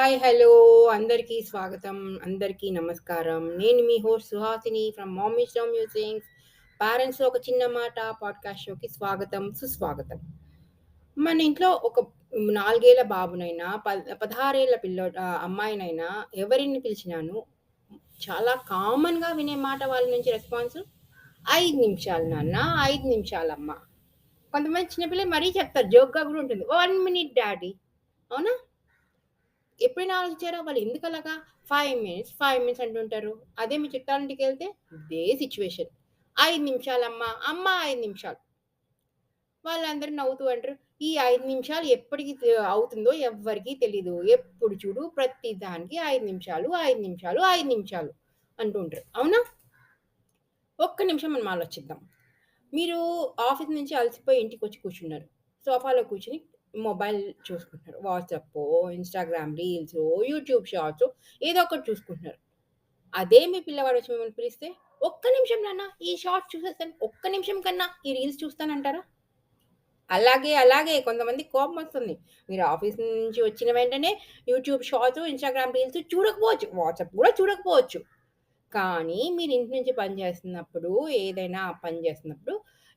Hi, hello అందరికీ స్వాగతం. అందరికీ నమస్కారం. నేను మీ host Suhasini from mommy's love musings. పేరెంట్స్‌లో ఒక చిన్న మాట పాడ్‌కాస్ట్ షోకి స్వాగతం, సుస్వాగతం. మన ఇంట్లో ఒక 4 ఏళ్ల బాబునైనా, 16 ఏళ్ల అమ్మాయినైనా ఎవరిని పిలిచినాను చాలా కామన్‌గా వినే మాట వాళ్ళ నుంచి రెస్పాన్స్ 5 నిమిషాలు నాన్న, 5 నిమిషాలమ్మ. కొంతమంది చిన్న పిల్లలు మరీ చెప్తారు. జోక్‌గా కూడా ఉంటుంది. 1 మినిట్ డాడీ. అవునా? ఎప్పుడైనా ఆలోచించారా? వాళ్ళు ఎందుకలాగా 5 మినిట్స్, 5 మినిట్స్ అంటుంటారు. అదే మీ చుట్టాలింటికెళ్తే ఇదే సిట్యుయేషన్. 5 నిమిషాలమ్మా, అమ్మ 5 నిమిషాలు. వాళ్ళందరూ నవ్వుతూ అంటారు. ఈ 5 నిమిషాలు ఎప్పటికి అవుతుందో ఎవ్వరికీ తెలీదు. ఎప్పుడు చూడు ప్రతి దానికి 5 నిమిషాలు, 5 నిమిషాలు, 5 నిమిషాలు అంటూ ఉంటారు. అవునా? ఒక్క నిమిషం మనం ఆలోచిద్దాం. మీరు ఆఫీస్ నుంచి అలసిపోయి ఇంటికొచ్చి కూర్చున్నారు. సోఫాలో కూర్చొని మొబైల్ చూసుకుంటున్నారు. వాట్సాపో, ఇన్‌స్టాగ్రామ్ రీల్సో, యూట్యూబ్ షార్ట్సో ఏదో ఒకటి చూసుకుంటున్నారు. అదే మీ పిల్లవాడొచ్చి మిమ్మల్ని పిలిస్తే, "ఒక్క నిమిషం నాన్న ఈ షార్ట్స్ చూసేస్తాను. ఒక్క నిమిషం కన్నా ఈ రీల్స్ చూస్తానంటారా?" అలాగే కొంతమందికి కోపమొస్తుంది. మీరు ఆఫీస్ నుంచి వచ్చిన వెంటనే యూట్యూబ్ షార్ట్స్, ఇన్‌స్టాగ్రామ్ రీల్స్ చూడకపోవచ్చు. వాట్సాప్ కూడా చూడకపోవచ్చు. కానీ మీరు ఇంటి నుంచి పని చేస్తున్నప్పుడు, ఏదైనా పని చేస్తున్నప్పుడు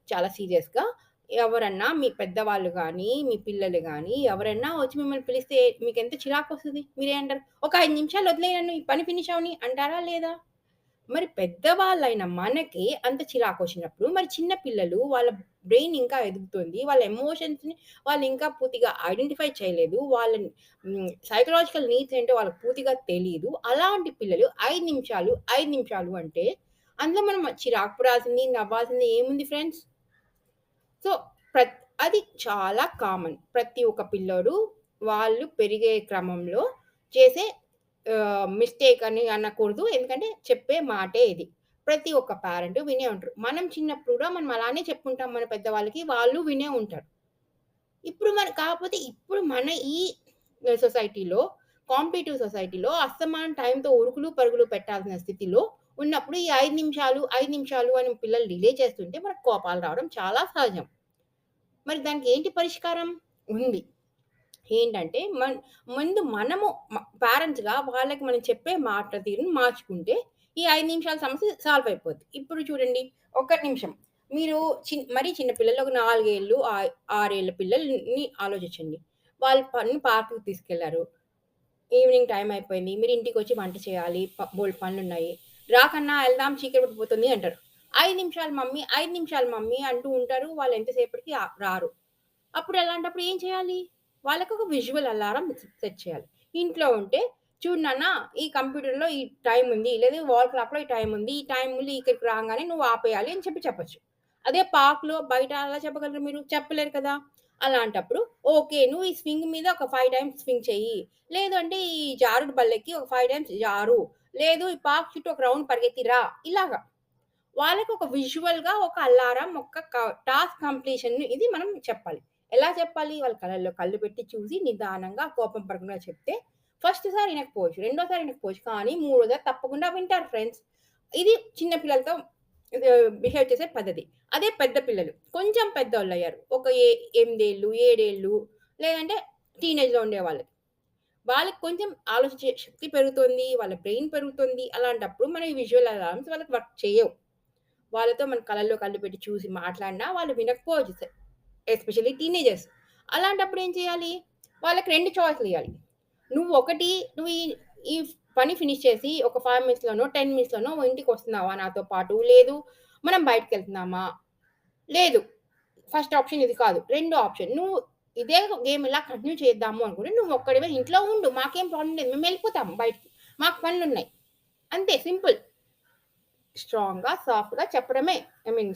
చాలా సీరియస్‌గా ఎవరన్నా మీ పెద్దవాళ్ళు గానీ, మీ పిల్లలు గానీ, ఎవరన్నా వచ్చి మిమ్మల్ని పిలిస్తే మీకెంత చిరాకొస్తది? మీరేమంటారు? "ఒక 5 నిమిషాలు వదిలేయి నన్ను ఈ పని ఫినిష్ అవ్వని" అంటారా లేదా? మరి పెద్దవాళ్ళైన మనకి అంత చిరాకొచ్చినప్పుడు, మరి చిన్న పిల్లలు వాళ్ళ బ్రెయిన్ ఇంకా ఎదుగుతుంది. వాళ్ళ ఎమోషన్స్‌ని వాళ్ళు ఇంకా పూర్తిగా ఐడెంటిఫై చేయలేదు. వాళ్ళని సైకలాజికల్ నీడ్స్ ఏంటో వాళ్ళకి పూర్తిగా తెలీదు. అలాంటి పిల్లలు 5 నిమిషాలు, 5 నిమిషాలు అంటే అందులో మనం చిరాకు పడాల్సింది, నవ్వాల్సింది ఏముంది ఫ్రెండ్స్? సో, అది చాలా కామన్. ప్రతి ఒక్క పిల్లోడు వాళ్ళు పెరిగే క్రమంలో చేసే మిస్టేక్ అని అనకూడదు. ఎందుకంటే చెప్పే మాటే ఇది. ప్రతి ఒక్క పేరెంట్ వినే ఉంటారు. మనం చిన్నప్పుడు కూడా మనం అలానే చెప్పుంటాం మన పెద్దవాళ్ళకి. వాళ్ళు వినే ఉంటారు. కాకపోతే ఇప్పుడు మన ఈ సొసైటీలో కాంపిటీటివ్ సొసైటీలో అస్తమానం టైంతో ఉరుకులు, పరుగులు పెట్టాల్సిన స్థితిలో ఉన్నప్పుడు ఈ 5 నిమిషాలు, 5 నిమిషాలు అని పిల్లలు డిలే చేస్తుంటే మనకు కోపాలు రావడం చాలా సహజం. మరి దానికి ఏంటి పరిష్కారం? ఉంది. ఏంటంటే ముందు మనము పేరెంట్స్‌గా వాళ్ళకి మనం చెప్పే మాట తీరును మార్చుకుంటే, ఈ 5 నిమిషాల సమస్య సాల్వ్ అయిపోద్ది. ఇప్పుడు చూడండి, ఒక్క నిమిషం. మీరు మరీ చిన్న పిల్లలు ఒక 4 ఏళ్ళు, 6 ఏళ్ల పిల్లల్ని ఆలోచించండి. వాళ్ళు పార్క్‌కి తీసుకెళ్లారు. ఈవినింగ్ టైమ్ అయిపోయింది. మీరు ఇంటికొచ్చి వంట చేయాలి. బోలెడు పనులున్నాయి. "రా కన్నా ఎళ్దాం చీకటి పడిపోతుంది" అంటారు. 5 నిమిషాలు మమ్మీ, 5 నిమిషాలు మమ్మీ అంటూ ఉంటారు. వాళ్ళు ఎంతసేపటికి రారు. అప్పుడు అలాంటప్పుడు ఏం చేయాలి? వాళ్ళకొక విజువల్ అలారం సెట్ చేయాలి. ఇంట్లో ఉంటే, "చూడు నాన్న ఈ కంప్యూటర్‌లో ఈ టైమ్ ఉంది. లేదా వాల్ క్లాక్‌లో ఈ టైమ్ ఉంది. ఈ టైమ్‌లో ఇక్కడికి రాంగానే నువ్వు ఆపేయాలి" అని చెప్పొచ్చు. అదే పార్క్‌లో బయట అలా చెప్పగలరా మీరు? చెప్పలేరు కదా! అలాంటప్పుడు ఓకే. నువ్వు ఈ స్వింగ్ మీద ఒక 5 టైమ్స్ స్వింగ్ చెయ్యి. లేదు అంటే ఈ జారుడు బల్లెక్కి ఒక 5 టైమ్స్ జారు. లేదు ఈ పార్క్ చుట్టూ ఒక రౌండ్ పరిగెత్తి రా. ఇలాగా. వాళ్ళకొక విజువల్‌గా ఒక అలారం, ఒక టాస్క్ కంప్లీషన్ ఇది మనం చెప్పాలి. ఎలా చెప్పాలి? వాళ్ళ కళ్ళల్లో కళ్ళు పెట్టి చూసి నిదానంగా కోపం పడకుండా చెప్తే ఫస్ట్ సారి ఇనకపోవచ్చు. రెండోసారి ఇనకపోవచ్చు. కానీ మూడోసారి తప్పకుండా వింటారు ఫ్రెండ్స్. ఇది చిన్న పిల్లలతో బిహేవ్ చేసే పద్ధతి. అదే పెద్ద పిల్లలు కొంచెం పెద్దోళ్ళయ్యారు. ఒక 8 ఏళ్ళు, 7 ఏళ్ళు లేదంటే టీనేజ్‌లో ఉండేవాళ్ళకి. వాళ్ళకి కొంచెం ఆలోచించే శక్తి పెరుగుతుంది. వాళ్ళ బ్రెయిన్ పెరుగుతుంది. అలాంటప్పుడు మన ఈ విజువల్ అలార్మ్స్ వాళ్ళకి వర్క్ చేయవు. వాళ్ళతో మన కళ్ళల్లో కళ్ళు పెట్టి చూసి మాట్లాడినా వాళ్ళు వినకపోవచ్చు. Especially teenagers. అలాంటప్పుడు ఏం చేయాలి? వాళ్ళకి 2 చాయిస్‌లియ్యాలి. నువ్వు ఈ పని ఫినిష్ చేసి ఒక 5 మినిట్స్‌లోనో, 10 మినిట్స్‌లోనో ఇంటికొస్తున్నావా నాతో పాటు? లేదు మనం బయటికెళ్తున్నామా? లేదు. ఫస్ట్ ఆప్షన్ ఇది కాదు. రెండో ఆప్షన్ ఇదే గేమ్ ఇలా కంటిన్యూ చేద్దాము అనుకుంటే నువ్వొక్కడివే ఇంట్లో ఉండు. మాకేం ప్రాబ్లమ్ లేదు. మేమెళ్ళిపోతాం బయటికి. మాకు పనులున్నాయి. అంతే సింపుల్. స్ట్రాంగ్‌గా, సాఫ్ట్‌గా చెప్పడమే. ఐ మీన్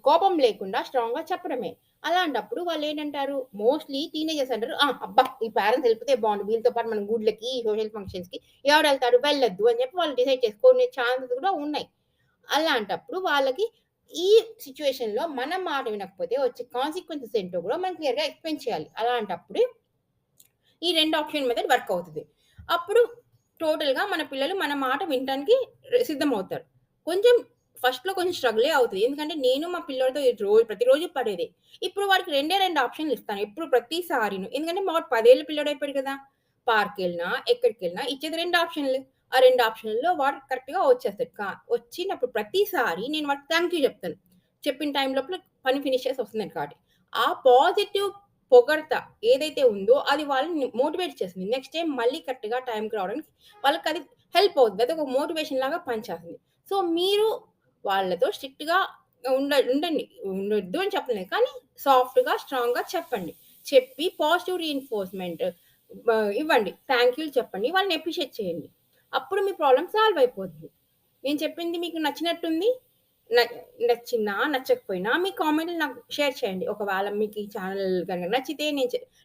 కోపం లేకుండా స్ట్రాంగ్‌గా చెప్పడమే. అలాంటప్పుడు వాళ్ళేంటంటారు, మోస్ట్‌లీ టీనేజర్స్ అంటారు, అబ్బా! ఈ పేరెంట్స్ ఎళ్ళిపోతే బావుండు. వీళ్ళతో పాటు మనం గుడ్లకి, సోషల్ ఫంక్షన్స్‌కి ఎవరెళ్తారు? వెళ్ళొద్దు అని చెప్పి వాళ్ళు డిసైడ్ చేసుకునే ఛాన్సెస్ కూడా ఉన్నాయి. అలాంటప్పుడు వాళ్ళకి ఈ సిట్యుయేషన్‌లో మన మాట వినకపోతే వచ్చే కాన్సిక్వెన్సెస్ ఏంటో కూడా మనం క్లియర్‌గా ఎక్స్‌ప్లెయిన్ చేయాలి. అలాంటప్పుడు ఈ 2 ఆప్షన్ మెథడ్ వర్క్ అవుతది. అప్పుడు టోటల్‌గా మన పిల్లలు మన మాట వినటానికి సిద్ధమవుతారు. కొంచెం ఫస్ట్‌లో కొంచెం స్ట్రగులే అవుతది. ఎందుకంటే నేను మా పిల్లోడితో ప్రతిరోజు పడేదే. ఇప్పుడు వాడికి రెండే 2 ఆప్షన్‌లు ఇస్తాను. ఎప్పుడు ప్రతిసారిను. ఎందుకంటే మా వాడు 10 ఏళ్ల పిల్లోడయిపోయాడు కదా! పార్క్‌కెళ్ళినా, ఎక్కడికెళ్ళినా ఇచ్చేది 2 ఆప్షన్‌లు. ఆ 2 ఆప్షన్‌లో వాడు కరెక్ట్‌గా వచ్చేస్తాడు. వచ్చినప్పుడు ప్రతిసారి నేను వాడికి థాంక్ యూ చెప్తాను. చెప్పిన టైం లోపల పని ఫినిష్ చేసి వస్తున్నాను కాబట్టి. ఆ పాజిటివ్ పొగడ్త ఏదైతే ఉందో అది వాళ్ళని మోటివేట్ చేస్తుంది. నెక్స్ట్ టైమ్ మళ్ళీ కరెక్ట్‌గా టైంకి రావడానికి వాళ్ళకది హెల్ప్ అవుద్ది. అదొక మోటివేషన్ లాగా పనిచేస్తుంది. సో, మీరు వాళ్ళతో స్ట్రిక్ట్‌గా ఉండండి. ఉండొద్దు అని చెప్పలేదు. కానీ సాఫ్ట్‌గా, స్ట్రాంగ్‌గా చెప్పండి. చెప్పి పాజిటివ్ రీఇన్ఫోర్స్‌మెంట్ ఇవ్వండి. థాంక్ యూలు చెప్పండి. వాళ్ళని అప్రిషియేట్ చేయండి. అప్పుడు మీ ప్రాబ్లమ్ సాల్వ్ అయిపోద్ది. నేను చెప్పింది మీకు నచ్చినట్టుంది. న నచ్చినా, నచ్చకపోయినా మీ కామెంట్‌లు నాకు షేర్ చేయండి. ఒకవేళ మీకు ఈ ఛానెల్ గనుక నచ్చితే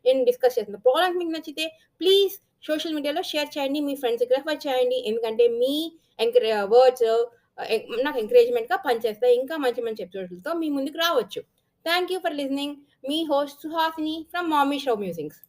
నేను డిస్కస్ చేసిన ప్రాబ్లమ్స్ మీకు నచ్చితే ప్లీజ్ సోషల్ మీడియాలో షేర్ చేయండి. మీ ఫ్రెండ్స్‌కి రెఫర్ చేయండి. ఎందుకంటే మీ వర్డ్స్ నాకు ఎంకరేజ్‌మెంట్‌గా పనిచేస్తాయి. ఇంకా మంచి మంచి ఎపిసోడ్‌లతో మీ ముందుకు రావచ్చు. Thank you for listening. మీ host Suhasini from mommy show musings.